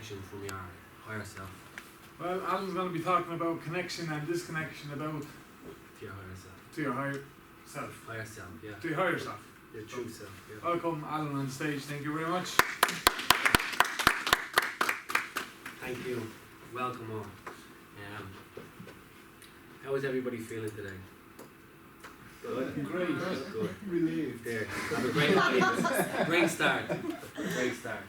disconnection from your higher self? Well, Adam's going to be talking about connection and disconnection about To your higher self. to your higher self. Higher self, yeah. To your higher self. Your true self, yeah. Welcome, Alan, on stage. Thank you very much. Thank you. Welcome all. How is everybody feeling today? Good? Great. Good. Relieved. There. Have a great night. Great start. Great start.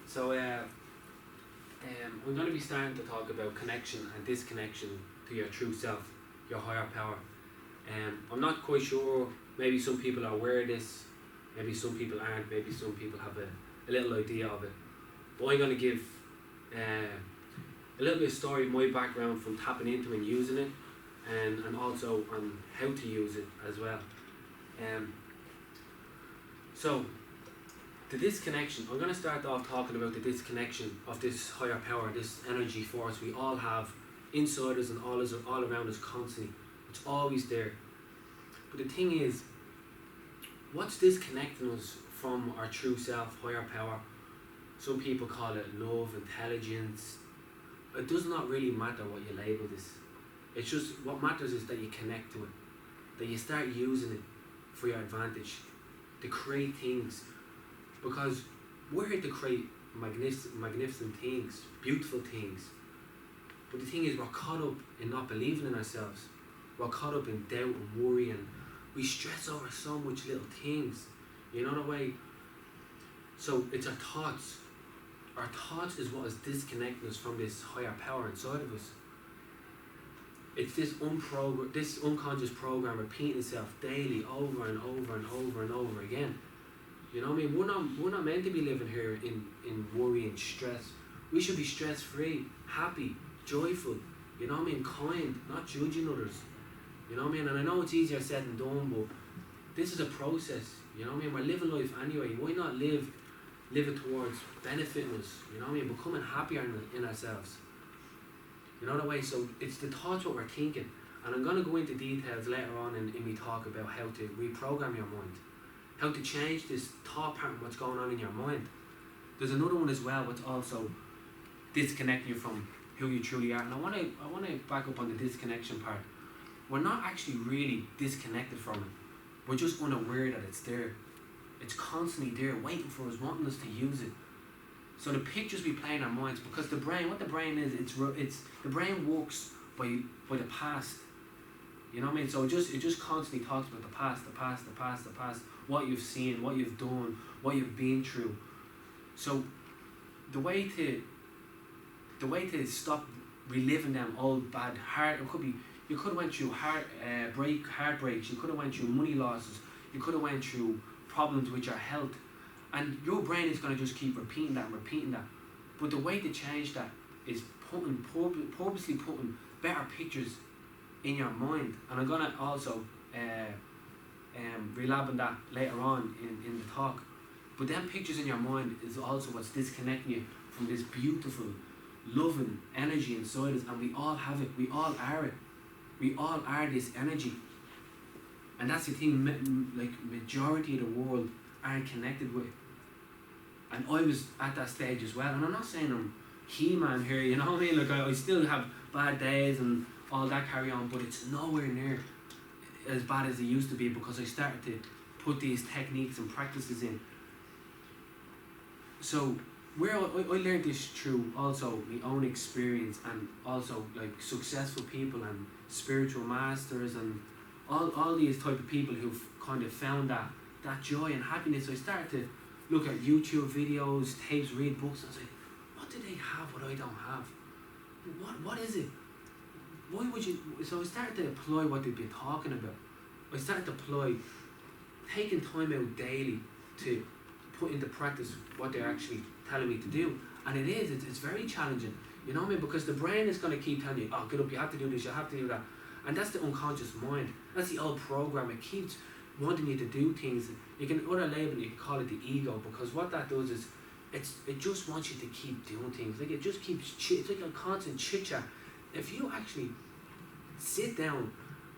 So, we're going to be starting to talk about connection and disconnection to your true self, your higher power. I'm not quite sure, maybe some people are aware of this, maybe some people aren't, maybe some people have a little idea of it. But I'm going to give a little bit of story of my background from tapping into and using it, and also on how to use it as well. So, the disconnection, I'm going to start off talking about the disconnection of this higher power, this energy force we all have inside us and all around us constantly. It's always there. But the thing is, what's disconnecting us from our true self, higher power? Some people call it love, intelligence. It does not really matter what you label this. It's just, what matters is that you connect to it, that you start using it for your advantage, to create things. Because we're here to create magnificent things, beautiful things. But the thing is, we're caught up in not believing in ourselves. We're caught up in doubt and worry, and we stress over so much little things. You know the way? So it's our thoughts. Our thoughts is what is disconnecting us from this higher power inside of us. It's this unconscious program repeating itself daily, over and over and over and over again. You know what I mean? We're not meant to be living here in worry and stress. We should be stress-free, happy, joyful, you know what I mean? Kind, not judging others. You know what I mean? And I know it's easier said than done, but this is a process. You know what I mean? We're living life anyway. Why not live it towards benefiting us? You know what I mean? Becoming happier in ourselves. You know the way? So it's the thoughts what we're thinking. And I'm going to go into details later on in me talk about how to reprogram your mind. How to change this thought pattern, what's going on in your mind. There's another one as well, what's also disconnecting you from who you truly are. And I want to back up on the disconnection part. We're not actually really disconnected from it. We're just unaware that it's there. It's constantly there, waiting for us, wanting us to use it. So the pictures we play in our minds, because the brain, what the brain is, it's the brain works by the past. You know what I mean? So it just constantly talks about the past, what you've seen, what you've done, what you've been through. So the way to stop reliving them old bad it could be, you could have went through heartbreaks, you could have went through money losses, you could have went through problems with your health, and your brain is going to just keep repeating that. But the way to change that is purposely putting better pictures in your mind. And I'm going to also relab on that later on in the talk. But them pictures in your mind is also what's disconnecting you from this beautiful, loving energy inside us. And we all have it. We all are it. We all are this energy. And that's the thing, like majority of the world aren't connected with. And I was at that stage as well. And I'm not saying I'm He-Man here, you know what I mean? Like I still have bad days and all that carry on, but it's nowhere near as bad as it used to be, because I started to put these techniques and practices in. So I learned this through also my own experience, and also like successful people and spiritual masters and all these type of people who've kind of found that joy and happiness. So I started to look at YouTube videos, tapes, read books, and I was like, what do they have what I don't have? What is it? Why would you? So I started to apply what they've been talking about. I started to apply taking time out daily to put into practice what they're actually telling me to do. And it's very challenging, you know what I mean? Because the brain is going to keep telling you, oh, get up, you have to do this, you have to do that. And that's the unconscious mind. That's the old program. It keeps wanting you to do things. You can other label, you can call it the ego, because what that does is it just wants you to keep doing things. Like it just keeps it's like a constant chit chat. If you actually sit down,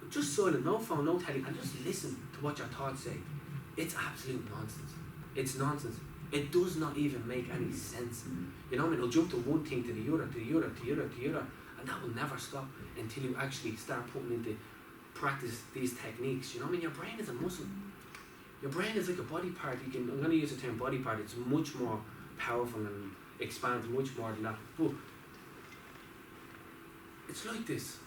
just silent, no phone, no telly, and just listen to what your thoughts say, it's absolute nonsense. It's nonsense. It does not even make any sense. You know what I mean? It'll jump to one thing to the other, to the other, to the other, to the other, and that will never stop until you actually start putting into practice these techniques. You know what I mean? Your brain is a muscle. Your brain is like a body part. I'm going to use the term body part. It's much more powerful and expands much more than that. But it's like this.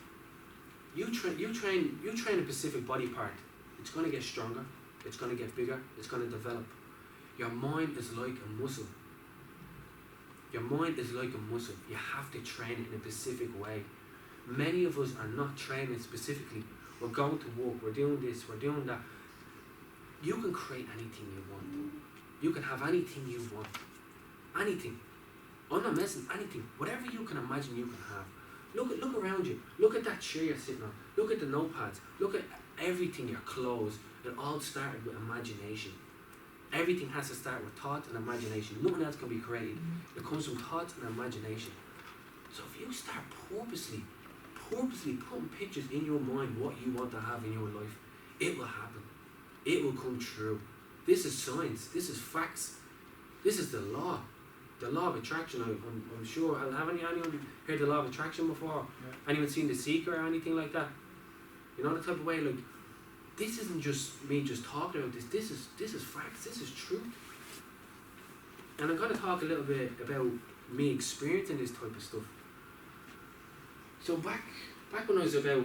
You train a specific body part. It's going to get stronger. It's going to get bigger. It's going to develop. Your mind is like a muscle. Your mind is like a muscle. You have to train it in a specific way. Many of us are not training specifically. We're going to work. We're doing this. We're doing that. You can create anything you want. You can have anything you want. Anything. I'm not messing. Anything. Whatever you can imagine, you can have. Look around you. Look at that chair you're sitting on. Look at the notepads. Look at everything, your clothes. It all started with imagination. Everything has to start with thought and imagination. Nothing else can be created. It comes from thought and imagination. So if you start purposely putting pictures in your mind what you want to have in your life, it will happen. It will come true. This is science. This is facts. This is the law. The law of attraction. I'm sure. Have anyone heard the law of attraction before? Yeah. Anyone seen The Secret or anything like that? You know, the type of way, like, this isn't just me just talking about this. This is facts. This is truth. And I'm going to talk a little bit about me experiencing this type of stuff. So back when I was about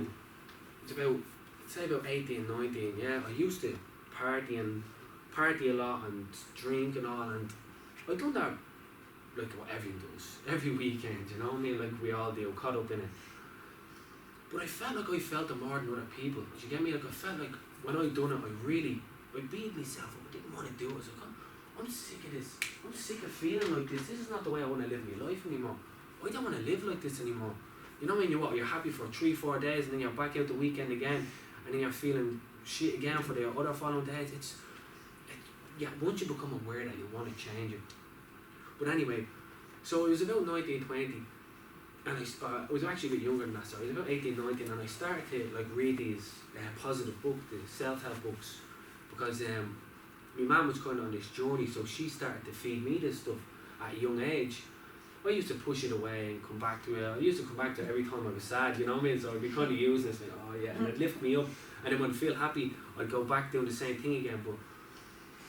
18, 19, yeah, I used to party a lot and drink and all, and I've done that like what everyone does, every weekend, you know what I mean, like we all do, caught up in it. But I felt like I felt it more than other people. Do you get me? Like I felt like when I done it, I beat myself up. I didn't want to do it. I was like, I'm sick of this. I'm sick of feeling like this. This is not the way I want to live my life anymore. I don't want to live like this anymore. You know when you're happy for 3-4 days and then you're back out the weekend again and then you're feeling shit again for the other following days. Once you become aware that you want to change it. But anyway, so it was about 19, 20, and I was actually a bit younger than that, so I was about 18, 19, and I started to like read these positive books, the self-help books, because my mum was kind of on this journey, so she started to feed me this stuff at a young age. I used to push it away and come back to it. I used to come back to it every time I was sad, you know what I mean? So I'd be kind of using this, like, oh yeah, and it'd lift me up, and then when I feel happy, I'd go back doing the same thing again. But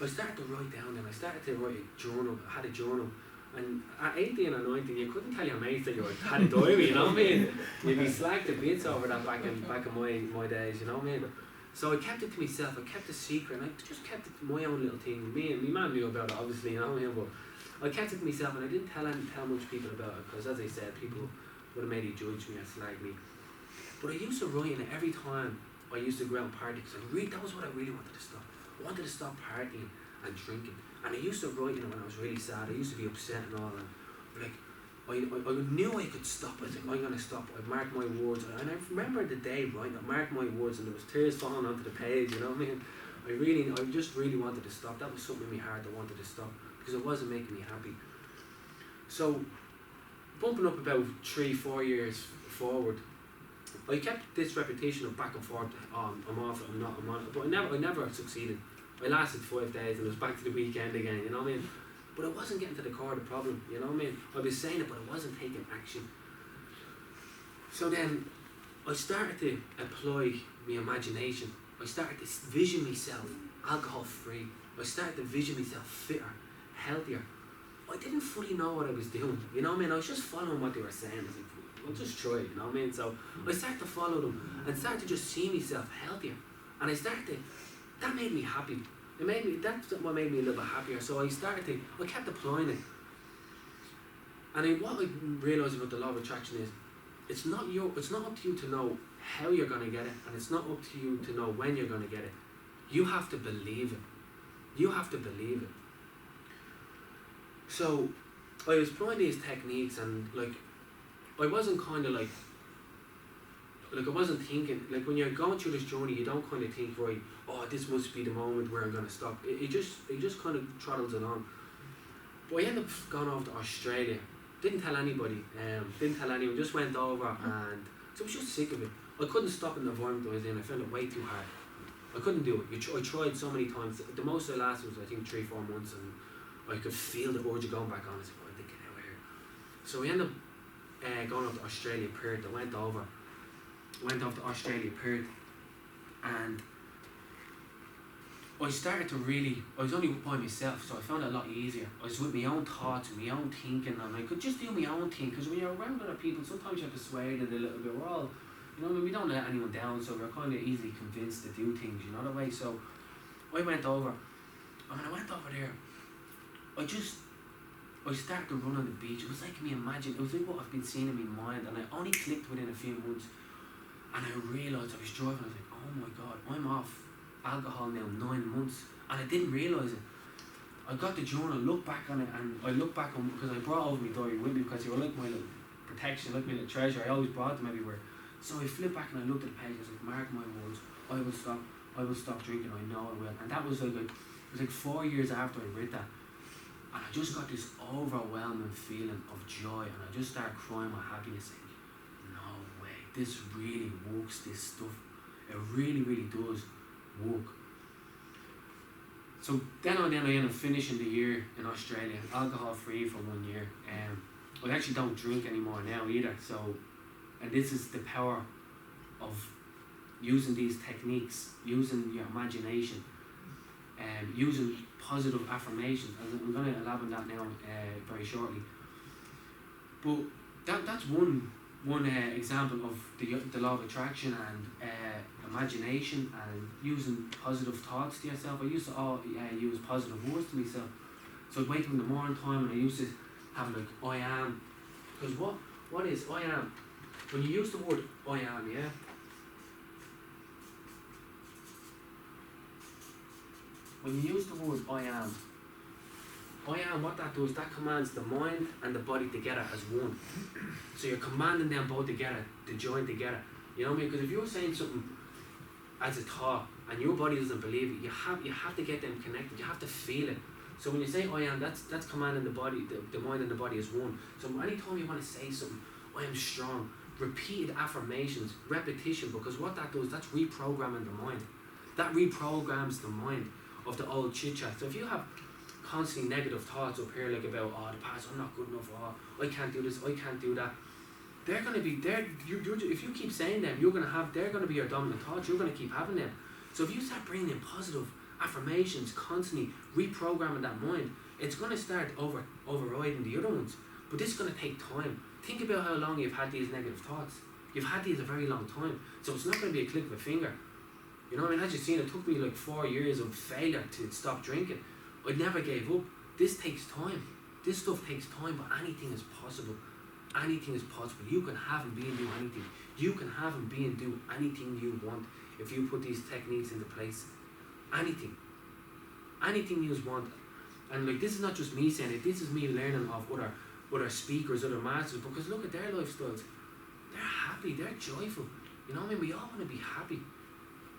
I started to write down, and I started to write a journal. I had a journal, and at 18 or 19, you couldn't tell your mates that you had a diary, you know what I mean? You'd be slagged to bits over that back in my days, you know what I mean? So I kept it to myself. I kept it secret, and I just kept it my own little thing. Me and my man knew about it, obviously, you know what I mean? But I kept it to myself, and I didn't tell much people about it, because as I said, people would have maybe judged me or slagged me. But I used to write in it every time I used to go out and party, because that was what I really wanted to stop. I wanted to stop partying and drinking. And I used to write in it when I was really sad. I used to be upset and all, and like I knew I could stop. I was like, I'm gonna stop. I marked my words, and I remember the day, right? I marked my words, and there was tears falling onto the page. You know what I mean? I just really wanted to stop. That was something in my heart I wanted to stop, because it wasn't making me happy. So bumping up about 3-4 years forward, I kept this repetition of back and forth. I'm off it. I'm not. I'm on it. But I never succeeded. I lasted 5 days and it was back to the weekend again, you know what I mean? But I wasn't getting to the core of the problem, you know what I mean? I was saying it, but I wasn't taking action. So then I started to apply my imagination. I started to vision myself alcohol free. I started to vision myself fitter, healthier. I didn't fully know what I was doing, you know what I mean? I was just following what they were saying. I was like, I'll just try it, you know what I mean? So I started to follow them and started to just see myself healthier. And that made me happy. That's what made me a little bit happier. So I kept applying it. And what I realised about the law of attraction is, it's not up to you to know how you're going to get it, and it's not up to you to know when you're going to get it. You have to believe it. You have to believe it. So I was applying these techniques, and like I wasn't kind of like I wasn't thinking, like when you're going through this journey, you don't kind of think, right, oh, this must be the moment where I'm going to stop. It just kind of trottles along. But I ended up going off to Australia. Didn't tell anybody, didn't tell anyone, just went over, and so I was just sick of it. I couldn't stop in the environment I was in. I found it way too hard. I couldn't do it. I tried so many times. The most I lasted was, I think, 3-4 months, and I could feel the urge of going back on. I was like, I think get out of here. So we ended up going up to Australia, Perth. I went off to Australia, Perth, and I started to really, I was only by myself, so I found it a lot easier. I was with my own thoughts and my own thinking, and I could just do my own thing, because when you're around other people, sometimes you have to sway it a little bit. We're all, you know, we don't let anyone down, so we're kind of easily convinced to do things, you know, the way. So I went over, and when I went over there, I started to run on the beach. It was like me imagine, it was like what I've been seeing in my mind, and I only clicked within a few months, and I realised I was driving, I was like, oh my God, I'm off alcohol now 9 months, and I didn't realise it. I got the journal, looked back on it, and I looked back on, because I brought over my diary with me, because they were like my little protection, like my little treasure. I always brought them everywhere. So I flipped back and I looked at the page, I was like, mark my words, I will stop drinking, I know I will. And that was like, it was like 4 years after I read that, and I just got this overwhelming feeling of joy, and I just started crying my happiness, saying, no way, this really works, this stuff, it really, really does work. So then I ended up finishing the year in Australia, alcohol free for 1 year. I actually don't drink anymore now either. So, and this is the power of using these techniques, using your imagination, using positive affirmations. I'm going to elaborate on that now very shortly. But that's one example of the law of attraction and imagination and using positive thoughts to yourself. I used to use positive words to myself. So I'd wake up in the morning time and I used to have like, I am. Because what is I am? When you use the word I am, yeah? When you use the word I am, what that does, that commands the mind and the body together as one. So you're commanding them both together, to join together. You know what I mean? Because if you're saying something as a thought and your body doesn't believe it, you have to get them connected. You have to feel it. So when you say I am, that's commanding the body, the mind and the body as one. So anytime you want to say something, I am strong, repeated affirmations, repetition, because what that does, that's reprogramming the mind. That reprograms the mind of the old chit chat. So if you have constantly negative thoughts up here, like about, oh, the past, I'm not good enough, oh, I can't do this, I can't do that, they're going to be there. If you keep saying them, they're going to be your dominant thoughts. You're going to keep having them. So if you start bringing in positive affirmations, constantly reprogramming that mind, it's going to start overriding the other ones. But this is going to take time. Think about how long you've had these negative thoughts. You've had these a very long time. So it's not going to be a click of a finger. You know what I mean? As you've seen, it took me like 4 years of failure to stop drinking. I never gave up. This takes time. This stuff takes time, but anything is possible. Anything is possible. You can have and be and do anything. You can have and be and do anything you want if you put these techniques into place. Anything. Anything you want. And like, this is not just me saying it, this is me learning of other speakers, other masters, because look at their lifestyles. They're happy, they're joyful. You know what I mean? We all want to be happy.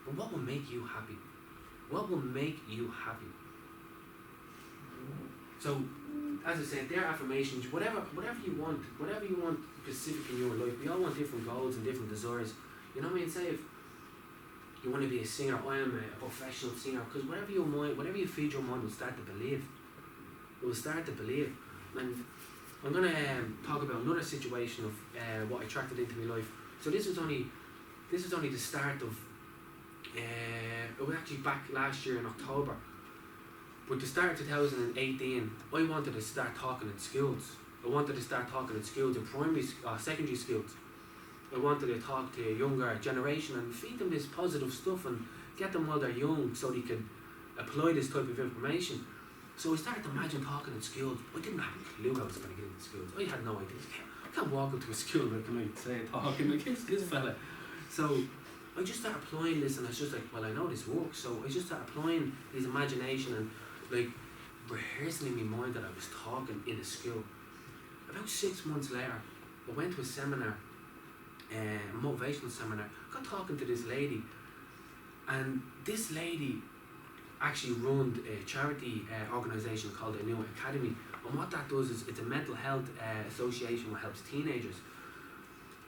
But what will make you happy? What will make you happy? So, as I said, their affirmations, whatever you want specific in your life. We all want different goals and different desires. You know what I mean? Say if you want to be a singer, I am a professional singer, because whatever you feed your mind will start to believe. It will start to believe. And I'm going to talk about another situation of what attracted into my life. So this was only the start of, it was actually back last year in October. But the start of 2018, I wanted to start talking in schools. I wanted to start talking in schools, in primary, secondary schools. I wanted to talk to a younger generation and feed them this positive stuff and get them while they're young so they can apply this type of information. So I started to imagine talking in schools. I didn't have a clue I was going to get into schools. I had no idea. I can't walk into a school and can I say talking like this fella. So I just started applying this, and I was just like, well, I know this works. So I just started applying this imagination and like rehearsing in my mind that I was talking in a school. About 6 months later, I went to a seminar, a motivational seminar. I got talking to this lady, and this lady actually run a charity organisation called the New Academy. And what that does is it's a mental health association that helps teenagers.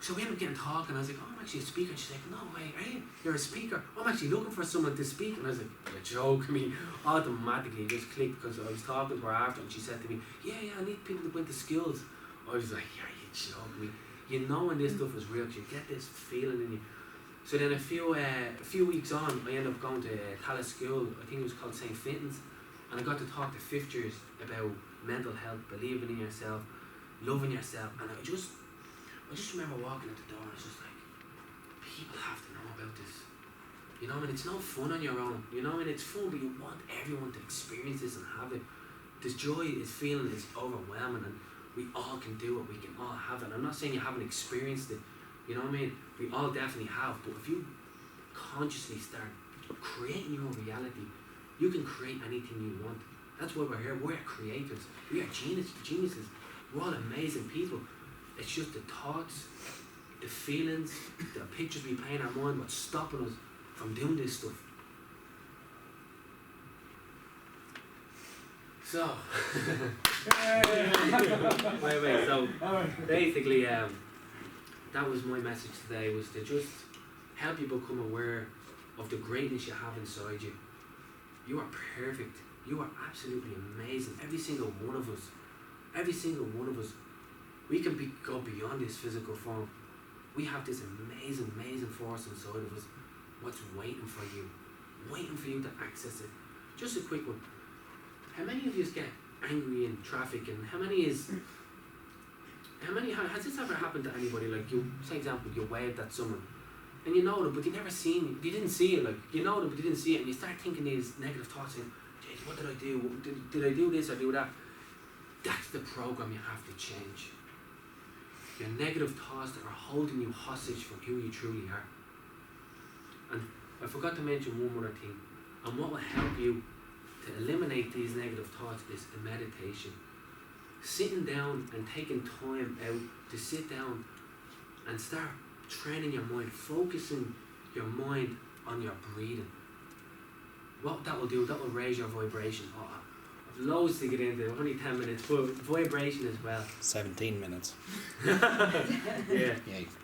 So we ended up getting talking. I was like, oh, I'm actually a speaker. And she's like, no way, are you? You're a speaker? I'm actually looking for someone to speak. And I was like, you're joking me. Automatically just clicked because I was talking to her after and she said to me, yeah, I need people to go into schools. I was like, yeah, you joking me. You know when this stuff is real, 'cause you get this feeling in you. So then a few weeks on, I ended up going to Tallaght School. I think it was called St. Fintan's. And I got to talk to fifth years about mental health, believing in yourself, loving yourself. And I just remember walking out the door and I was just like, people have to know about this. You know, and it's no fun on your own. You know, and it's fun, but you want everyone to experience this and have it. This joy, this feeling is overwhelming, and we all can do it. We can all have it. I'm not saying you haven't experienced it. You know what I mean? We all definitely have. But if you consciously start creating your reality, you can create anything you want. That's why we're here. We're creators. We are geniuses. We're all amazing people. It's just the thoughts, the feelings, the pictures we play in our mind, what's stopping us from doing this stuff. So, wait. So basically, that was my message today, was to just help you become aware of the greatness you have inside you. You are perfect. You are absolutely amazing. Every single one of us. We can go beyond this physical form. We have this amazing force inside of us. What's waiting for you to access it. Just a quick one. How many of you get angry in traffic, and has this ever happened to anybody? Like, you, for example, you waved at someone and you know them, but you didn't see it, like, you know them, but you didn't see it, and you start thinking these negative thoughts saying, geez, what did I do? Did I do this or do that? That's the program you have to change. Your negative thoughts that are holding you hostage from who you truly are. And I forgot to mention one other thing. And what will help you to eliminate these negative thoughts is a meditation. Sitting down and taking time out to sit down and start training your mind, focusing your mind on your breathing. What that will do, that will raise your vibration. I've loads to get into, only 10 minutes, but vibration as well. 17 minutes. Yeah.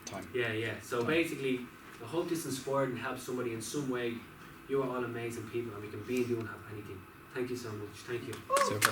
Time. Yeah. So basically, I hope this inspired and helped somebody in some way. You are all amazing people, and we can be and do and have anything. Thank you so much. Thank you. Super.